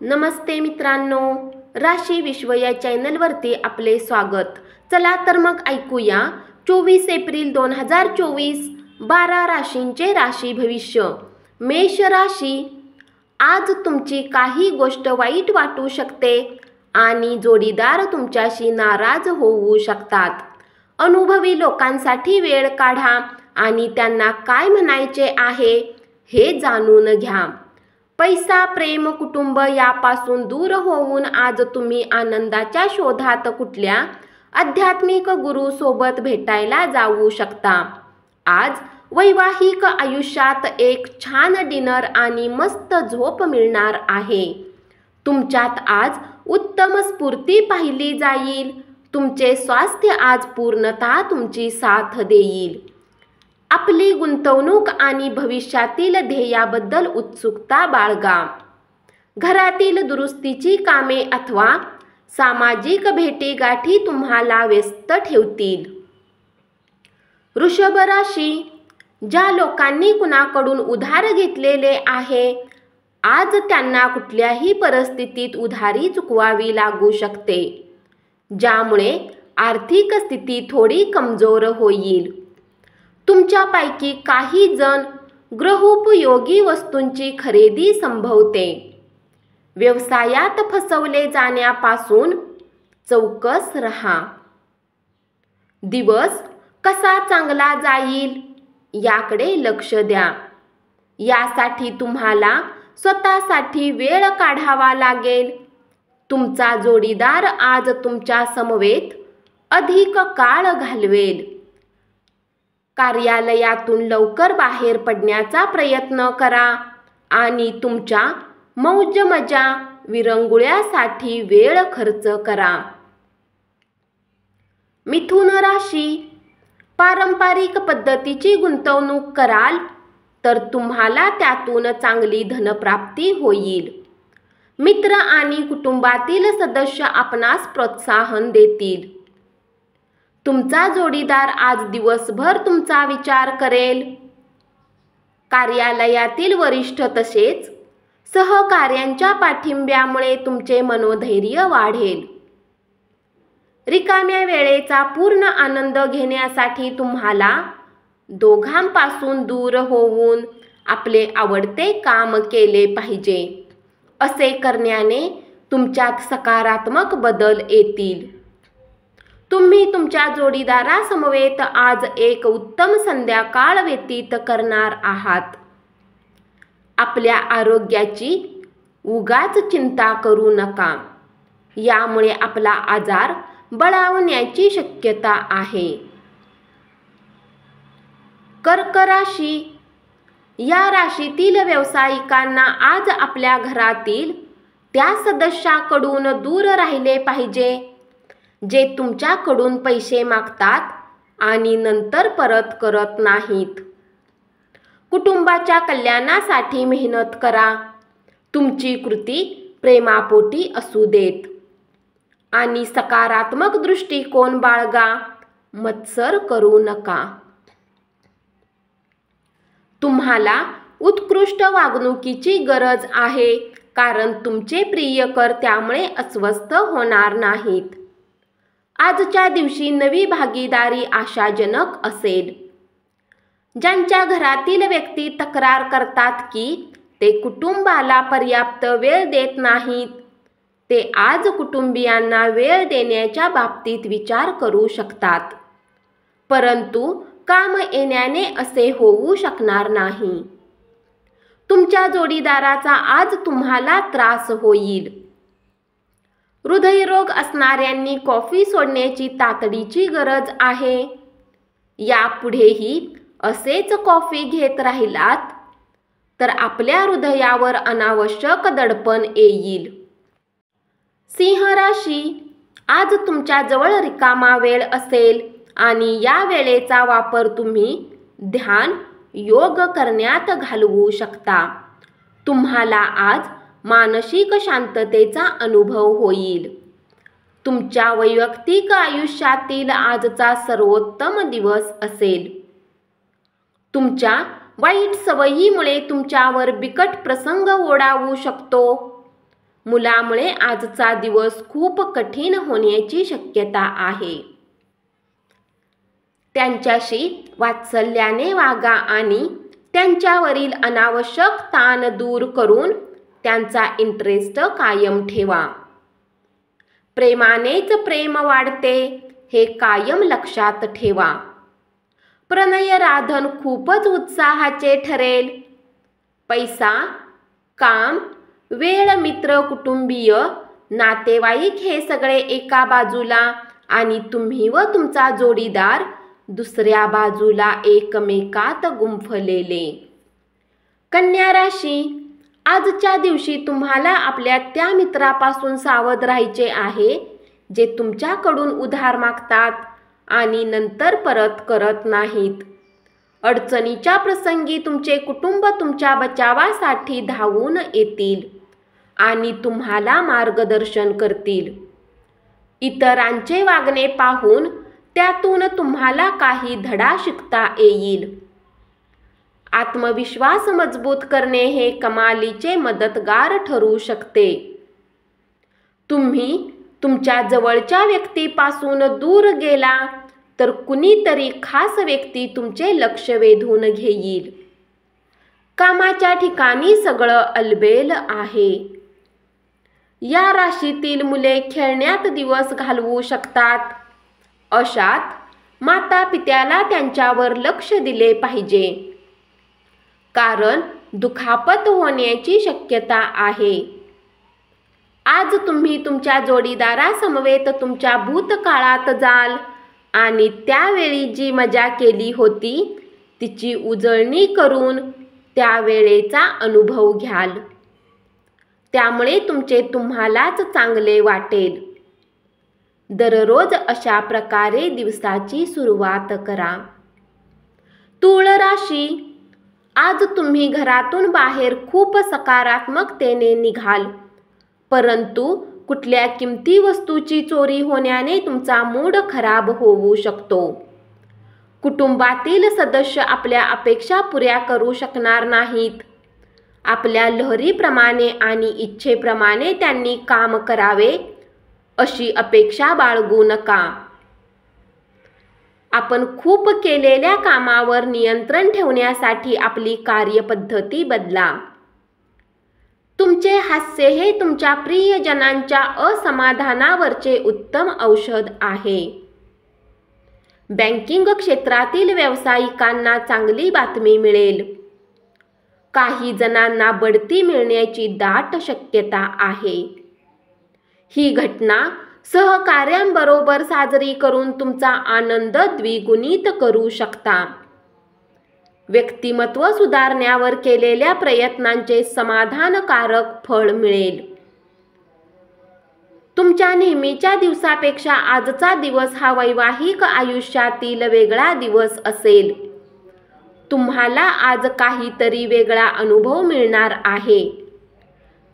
नमस्ते मित्रांनो, राशी विश्व या चॅनलवरती आपले स्वागत। चला तर मग ऐकूया 24 एप्रिल 2024 12 राशींचे राशी भविष्य। मेष राशी, आज तुमची काही गोष्ट वाईट वाटू शकते आणि जोडीदार तुमच्याशी नाराज होऊ शकतात। अनुभवी लोकांसाठी वेळ काढा आणि त्यांना काय म्हणायचे आहे हे जाणून घ्या। पैसा, प्रेम, कुटुंब यापासून दूर होऊन आज तुम्ही आनंदाच्या शोधात कुठल्या आध्यात्मिक गुरु सोबत भेटायला जाऊ शकता। आज वैवाहिक आयुष्यात एक छान डिनर आणि मस्त झोप मिळणार आहे। तुमच्यात आज उत्तम स्फूर्ती पाहिली जाईल। तुमचे स्वास्थ्य आज पूर्णतः तुमची साथ देईल। आपली गुंतवणूक आणि भविष्यातील ध्येयाबद्दल उत्सुकता बाळगा। घरातील दुरुस्तीची कामे अथवा सामाजिक भेटीगाठी तुम्हाला व्यस्त ठेवतील। वृषभ राशी, ज्या लोकांनी कुणाकडून उधार घेतलेले आहे, आज त्यांना कुठल्याही परिस्थितीत उधारी चुकवावी लागू शकते, ज्यामुळे आर्थिक स्थिती थोडी कमजोर होईल। तुमच्यापैकी काही जण गृहोपयोगी वस्तूंची खरेदी संभवते। व्यवसायात फसवले जाण्यापासून चौकस रहा। दिवस कसा चांगला जाईल याकडे लक्ष द्या। यासाठी तुम्हाला स्वतःसाठी वेळ काढावा लागेल। तुमचा जोडीदार आज तुमच्या समवेत अधिक काळ घालवेल। कार्यालयातून लवकर बाहेर पडण्याचा प्रयत्न करा आणि तुमच्या मौज मजा विरंगुळ्यासाठी वेळ खर्च करा। मिथुन राशी, पारंपरिक पद्धतीची गुंतवणूक कराल तर तुम्हाला त्यातून चांगली धनप्राप्ती होईल। मित्र आणि कुटुंबातील सदस्य आपणास प्रोत्साहन देतील। तुमचा जोडीदार आज दिवसभर तुमचा विचार करेल। कार्यालयातील वरिष्ठ तसेच सहकार्यांच्या पाठिंब्यामुळे तुमचे मनोधैर्य वाढेल। रिकाम्या वेळेचा पूर्ण आनंद घेण्यासाठी तुम्हाला दोघांपासून दूर होऊन आपले आवडते काम केले पाहिजे। असे करण्याने तुमच्यात सकारात्मक बदल येतील। तुम्ही तुमच्या जोडीदारासमवेत आज एक उत्तम संध्याकाळ व्यतीत करणार आहात। आपल्या आरोग्याची उगाच चिंता करू नका, यामुळे आपला आजार बळावण्याची शक्यता आहे। कर्क राशी, या राशीतील व्यावसायिकांना आज आपल्या घरातील त्या सदस्याकडून दूर राहिले पाहिजे जे तुमच्याकडून पैसे मागतात आणि नंतर परत करत नाहीत। कुटुंबाच्या कल्याणासाठी मेहनत करा। तुमची कृती प्रेमापोटी असू देत आणि सकारात्मक दृष्टिकोन बाळगा, मत्सर करू नका। तुम्हाला उत्कृष्ट वागणुकीची गरज आहे, कारण तुमचे प्रियकर त्यामुळे अस्वस्थ होणार नाहीत। आजच्या दिवशी नवी भागीदारी आशाजनक असेल। ज्यांच्या घरातील व्यक्ती तक्रार करतात की ते कुटुंबाला पर्याप्त वेळ देत नाहीत, ते आज कुटुंबियांना वेळ देण्याच्या बाबतीत विचार करू शकतात, परंतु काम येण्याने असे होऊ शकणार नाही। तुमच्या जोडीदाराचा आज तुम्हाला त्रास होईल। हृदयरोग असणाऱ्यांनी कॉफी सोडण्याची तातडीची गरज आहे। यापुढेही असेच कॉफी घेत राहिलात तर आपल्या हृदयावर अनावश्यक दडपण येईल। सिंह राशी, आज तुमच्या जवळ रिकामा वेळ असेल आणि या वेळेचा वापर तुम्ही ध्यान, योग करण्यात घालवू शकता। तुम्हाला आज मानसिक शांततेचा अनुभव होईल। तुमच्या वैयक्तिक आयुष्यातील आजचा सर्वोत्तम दिवस असेल। तुमच्या वाईट सवयीमुळे तुमच्यावर बिकट प्रसंग ओढावू शकतो। मुलामुळे आजचा दिवस खूप कठीण होण्याची शक्यता आहे. त्यांच्याशी वात्सल्याने वागा आणि त्यांच्यावरील अनावश्यक ताण दूर करून त्यांचा इंटरेस्ट कायम ठेवा. प्रेमानेच प्रेम वाढते हे कायम लक्षात ठेवा. प्रणय राधन खूपच उत्साहाचे ठरेल. पैसा, काम, वेळ, मित्र, कुटुंबीय, नातेवाईक हे सगळे एका बाजूला आणि तुम्ही व तुमचा जोडीदार दुसऱ्या बाजूला एकमेकात गुंफलेले. कन्या राशी, आजच्या दिवशी तुम्हाला आपल्या त्या मित्रापासून सावध राहायचे आहे जे तुमच्याकडून उधार मागतात आणि नंतर परत करत नाहीत. अडचणीच्या प्रसंगी तुमचे कुटुंब तुमच्या बचावासाठी धावून येतील आणि तुम्हाला मार्गदर्शन करतील. इतरांचे वागणे पाहून त्यातून तुम्हाला काही धडा शिकता येईल. आत्मविश्वास मजबूत करणे हे कमालीचे मदतगार ठरू शकते. तुम्ही तुमच्या जवळच्या व्यक्तीपासून दूर गेला तर कुणीतरी खास व्यक्ती तुमचे लक्ष वेधून घेईल. कामाच्या ठिकाणी सगळं अलबेल आहे. या राशीतील मुले खेळण्यात दिवस घालवू शकतात. अशात माता पित्याला त्यांच्यावर लक्ष दिले पाहिजे, कारण दुखापत होण्याची शक्यता आहे. आज तुम्ही तुमच्या जोडीदारासमवेत तुमच्या भूतकाळात जाल आणि त्यावेळी जी मजा केली होती तिची उजळणी करून त्यावेळेचा अनुभव घ्याल. त्यामुळे तुमचे तुम्हालाच चांगले वाटेल. दररोज अशा प्रकारे दिवसाची सुरुवात करा. तुळ राशी, आज तुम्ही घरातून बाहेर खूप सकारात्मकतेने निघाल, परंतु कुठल्या किमती वस्तूची चोरी होण्याने तुमचा मूड खराब होऊ शकतो. कुटुंबातील सदस्य आपल्या अपेक्षा पुऱ्या करू शकणार नाहीत. आपल्या लहरीप्रमाणे आणि इच्छेप्रमाणे त्यांनी काम करावे अशी अपेक्षा बाळगू नका. आपण खूप केलेल्या कामावर नियंत्रण ठेवण्यासाठी आपली कार्यपद्धती बदला. तुमचे हास्य हे तुमच्या प्रियजनांच्या असमाधानावरचे उत्तम औषध आहे. बँकिंग क्षेत्रातील व्यावसायिकांना चांगली बातमी मिळेल. काही जणांना बढती मिळण्याची दाट शक्यता आहे. ही घटना सहकार्यांबरोबर साजरी करून तुमचा आनंद द्विगुणित करू शकता. व्यक्तिमत्व सुधारण्यावर केलेल्या प्रयत्नांचे समाधानकारक फळ मिळेल. तुमच्या नेहमीच्या दिवसापेक्षा आजचा दिवस हा वैवाहिक आयुष्यातील वेगळा दिवस असेल. तुम्हाला आज काहीतरी वेगळा अनुभव मिळणार आहे.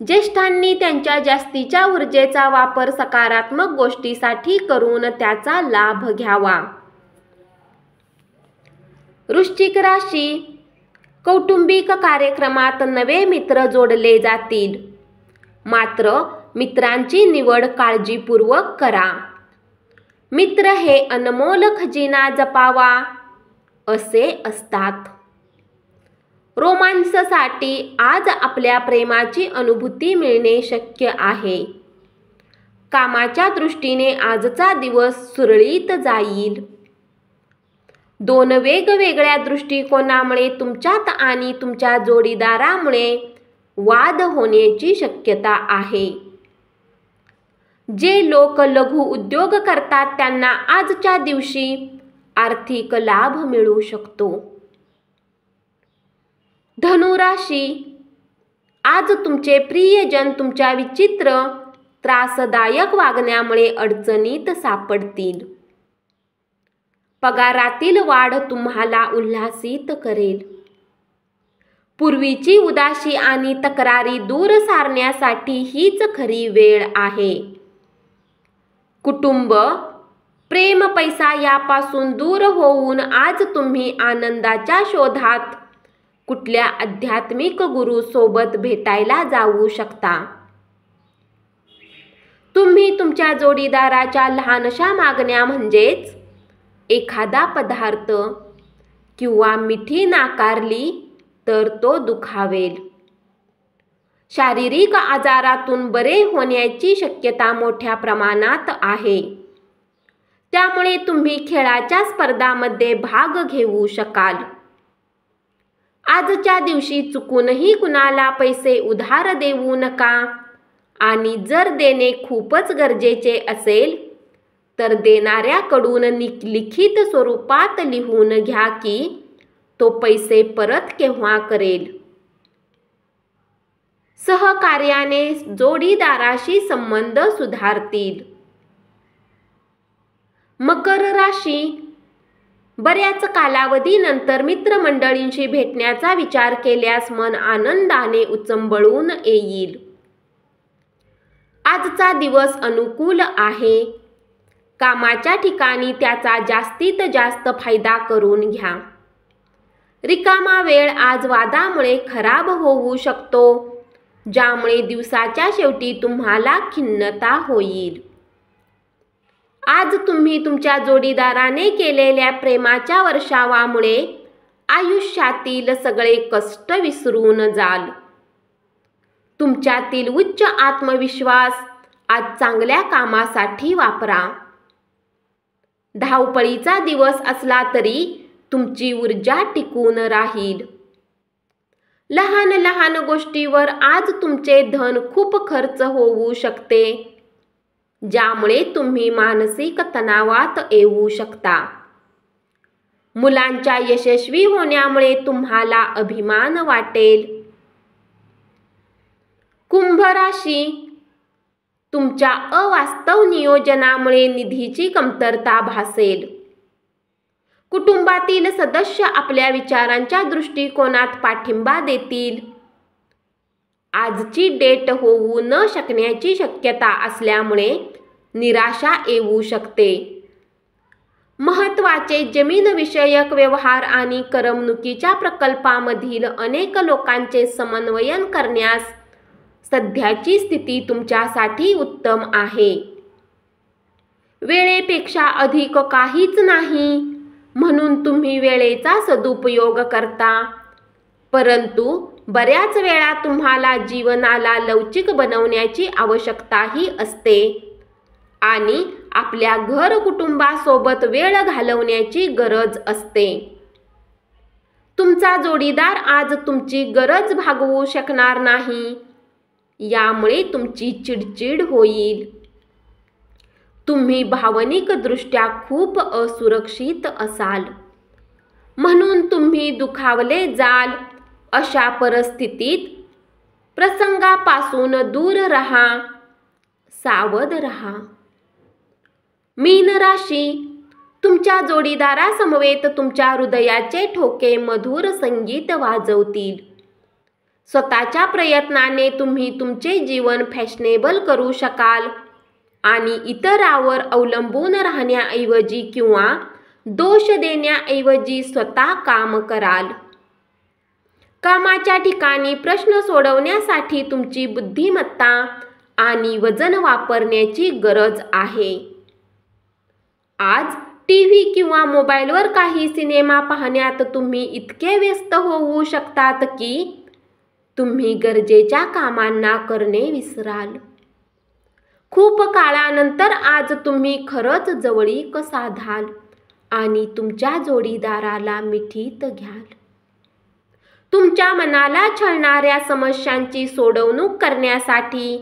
ज्येष्ठांनी त्यांच्या जास्तीच्या ऊर्जेचा वापर सकारात्मक गोष्टीसाठी करून त्याचा लाभ घ्यावा. वृश्चिक राशी, कौटुंबिक कार्यक्रमात नवे मित्र जोडले जातील. मात्र मित्रांची निवड काळजीपूर्वक करा. मित्र हे अनमोल खजिना जपावा असे असतात. रोमांससाठी आज आपल्या प्रेमाची अनुभूती मिळणे शक्य आहे. कामाच्या दृष्टीने आजचा दिवस सुरळीत जाईल. दोन वेगवेगळ्या दृष्टिकोनामुळे तुमच्यात आणि तुमच्या जोडीदारामुळे वाद होण्याची शक्यता आहे. जे लोक लघु उद्योग करतात त्यांना आजच्या दिवशी आर्थिक लाभ मिळू शकतो. धनु राशी, आज तुमचे प्रियजन तुमच्या विचित्र त्रासदायक वागण्यामुळे अडचणीत सापडतील. पगारातील वाढ तुम्हाला उल्हासित करेल. पूर्वीची उदासी आणि तक्रारी दूर सारण्यासाठी हीच खरी वेळ आहे. कुटुंब, प्रेम, पैसा यापासून दूर होऊन आज तुम्ही आनंदाच्या शोधात कुठल्या आध्यात्मिक गुरु सोबत भेटायला जाऊ शकता. तुम्ही तुमच्या जोडीदाराच्या लहानशा मागण्या म्हणजेच एखादा पदार्थ किंवा मिठी नाकारली तर तो दुखावेल. शारीरिक आजारातून बरे होण्याची शक्यता मोठ्या प्रमाणात आहे. त्यामुळे तुम्ही खेळाच्या स्पर्धांमध्ये भाग घेऊ शकाल. आजच्या दिवशी चुकूनही कुणाला पैसे उधार देऊ नका आणि जर देणे खूपच गरजेचे असेल तर देणाऱ्याकडून लिखित स्वरूपात लिहून घ्या की तो पैसे परत केव्हा करेल. सहकार्याने जोडीदाराशी संबंध सुधारतील. मकर राशी, बऱ्याच कालावधीनंतर मित्रमंडळींशी भेटण्याचा विचार केल्यास मन आनंदाने उचंबळून येईल. आजचा दिवस अनुकूल आहे. कामाच्या ठिकाणी त्याचा जास्तीत जास्त फायदा करून घ्या. रिकामा वेळ आज वादामुळे खराब होऊ शकतो, ज्यामुळे दिवसाच्या शेवटी तुम्हाला खिन्नता होईल. आज तुम्ही तुमच्या जोडीदाराने केलेल्या प्रेमाच्या वर्षावामुळे आयुष्यातील सगळे कष्ट विसरून जाल. तुमच्यातील उच्च आत्मविश्वास आज चांगल्या कामासाठी वापरा. धावपळीचा दिवस असला तरी तुमची ऊर्जा टिकून राहील. लहान लहान गोष्टीवर आज तुमचे धन खूप खर्च होऊ शकते, ज्यामुळे तुम्ही मानसिक तणावात येऊ शकता. मुलांच्या यशस्वी होण्यामुळे तुम्हाला अभिमान वाटेल. कुंभ राशी, तुमच्या अवास्तव नियोजनामुळे निधीची कमतरता भासेल. कुटुंबातील सदस्य आपल्या विचारांच्या दृष्टिकोनात पाठिंबा देतील. आजची डेट होऊ न शकण्याची शक्यता असल्यामुळे निराशा येऊ शकते. महत्त्वाचे जमीनविषयक व्यवहार आणि करमणुकीच्या प्रकल्पामधील अनेक लोकांचे समन्वयन करण्यास सध्याची स्थिती तुमच्यासाठी उत्तम आहे. वेळेपेक्षा अधिक काहीच नाही, म्हणून तुम्ही वेळेचा सदुपयोग करता. परंतु बऱ्याच वेळा तुम्हाला जीवनाला लवचिक बनवण्याची आवश्यकताही असते आणि आपल्या घर कुटुंबासोबत वेळ घालवण्याची गरज असते. तुमचा जोडीदार आज तुमची गरज भागवू शकणार नाही, यामुळे तुमची चिडचिड होईल. तुम्ही भावनिकदृष्ट्या खूप असुरक्षित असाल, म्हणून तुम्ही दुखावले जाल. अशा परिस्थितीत प्रसंगापासून दूर राहा, सावध राहा. मीन राशी, तुमच्या जोडीदारासमवेत तुमच्या हृदयाचे ठोके मधुर संगीत वाजवतील. स्वतःच्या प्रयत्नाने तुम्ही तुमचे जीवन फॅशनेबल करू शकाल आणि इतरांवर अवलंबून राहण्याऐवजी किंवा दोष देण्याऐवजी स्वतः काम कराल. कामाच्या ठिकाणी प्रश्न सोडवण्यासाठी तुमची बुद्धिमत्ता आणि वजन वापरण्याची गरज आहे. आज टीव्ही किंवा मोबाईलवर काही सिनेमा पाहण्यात तुम्ही इतके व्यस्त होऊ शकतात की तुम्ही गरजेच्या कामांना करणे विसराल. खूप काळानंतर आज तुम्ही खरंच जवळीक साधाल आणि तुमच्या जोडीदाराला मिठीत घ्याल. तुमच्या मनाला छळणाऱ्या समस्यांची सोडवणूक करण्यासाठी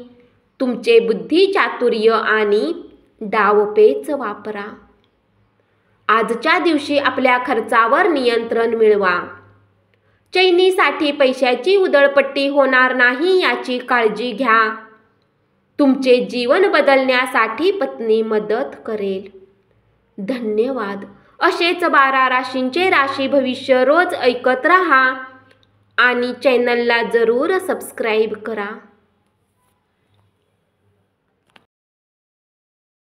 तुमचे बुद्धिचातुर्य आणि डावपेच वापरा. आजच्या दिवशी आपल्या खर्चावर नियंत्रण मिळवा. चैनीसाठी पैशाची उधळपट्टी होणार नाही याची काळजी घ्या. तुमचे जीवन बदलण्यासाठी पत्नी मदत करेल. धन्यवाद. असेच 12 राशींचे राशी भविष्य रोज ऐकत रहा आणि चॅनलला जरूर सबस्क्राईब करा.